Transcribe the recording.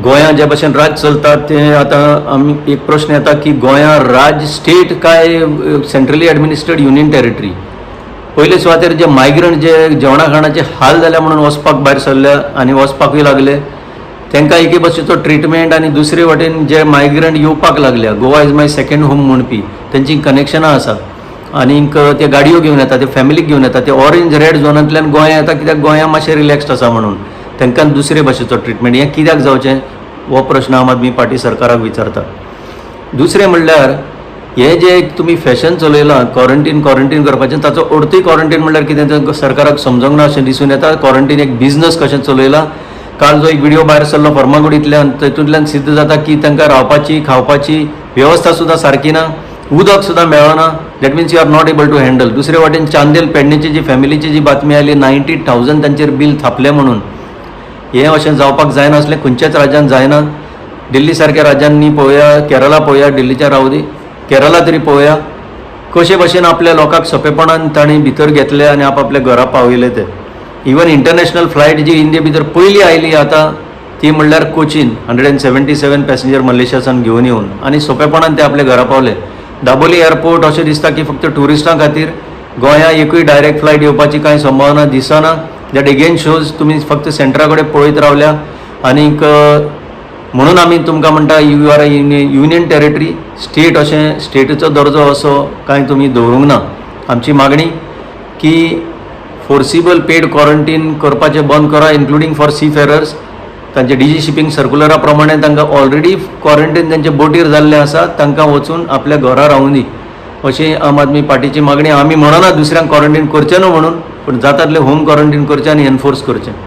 गोंया जे भाशेन राज चलता ते आतां आमी एक प्रश्न येता की गोंया राज स्टेट काय सेंट्रली एडमिनिस्ट्रेड युनियन टेरिटरी. पयले सुवातेर जे मायग्रंट जे जेवणा खाणाचे हाल जाल्या म्हणून वचपाक भायर सरल्या आनी वचपाकूय लागले, तांकां एके भशेचो ट्रिटमेंट आनी दुसरे वटेन जे मायग्रंट येवपाक लागल्या, Goa is my second home म्हणपी तेंची कनेक्शनां आसा आनीक ते गाडयो घेवन येता, ते फॅमिलीक घेवन येता, ते ऑरेंज रेड झोनांतल्यान गोंया येता कित्याक गोंया मातशें रिलॅक्स्ड आसा म्हणून. तांकां दुसरे भाशेचो ट्रिटमेंट हें कित्याक जावचें हो प्रश्न आम आदमी पार्टी सरकाराक विचारता. दुसरें म्हणल्यार हे जे तुमी फॅशन चलयलां क्वॉरंटीन करपाचें, ताचो अर्थूय क्वॉरंटीन म्हणल्यार कितें तें सरकाराक समजूंक ना अशें दिसून येता. क्वॉरंटीन एक बिझनस कशें चलयलां. काल जो एक व्हिडिओ भायर सरलो फर्मागुडींतल्यान, तातूंतल्यान सिद्ध जाता की तांकां रावपाची खावपाची वेवस्था सुद्दां सारकी ना, उदक सुद्दां मेळना. That means you are not able to handle. दुसरे वाटेन चांदेल पेडणेची जी फॅमिलीची जी बातमी आयली 90,000 तांचेर बील थापलें म्हणून, हें अशें जावपाक जायना असलें खंयच्याच राज्यान जायना. दिल्ली सारक्या राज्यांनी पळोवया, केरला पळोवया, दिल्लीच्या रावदी केरला तरी पळोवया कशे भशेन आपल्या लोकांक सोंपेपणान तांणी भितर घेतले आनी आपल्या घरा पावयले. ते इवन इंटरनॅशनल फ्लायट जी इंडिया भितर पयली आयली आतां ती म्हणल्यार कोचीन 177 पॅसेंजर मलेशियासान घेवन येवन आनी सोंपेपणान ते आपल्या घरा पावले. दाबोली एअरपोर्ट अशें दिसता की फक्त ट्युरिस्टां खातीर, गोंया एकूय डायरेक्ट फ्लायट येवपाची कांय संभावना दिसना. दॅट एगेन शोज तुमी फक्त सेंटरा कडेन पळयत रावल्या. आनीक म्हणून आमी तुमकां म्हणटा you are a union territory. State अशें स्टेटीचो दर्जो असो कांय तुमी दवरूंक ना. आमची मागणी की फोर्सिबल पेड क्वॉरंटीन करपाचें बंद करा, इन्क्लुडींग फॉर सी फेरर्स. तांचे डीजी शिपींग सर्क्युलरा प्रमाणे तांकां ऑलरेडी क्वॉरंटीन तांचे बोटीर जाल्लें आसा, तांकां वचून आपल्या घरा रावूं दी अशी आम आदमी पार्टीची मागणी. आमी म्हणना दुसऱ्यांक क्वॉरंटीन करचें न्हू म्हणून, पूण जाता तितलें होम क्वॉरंटीन करचें आनी एनफोर्स करचें.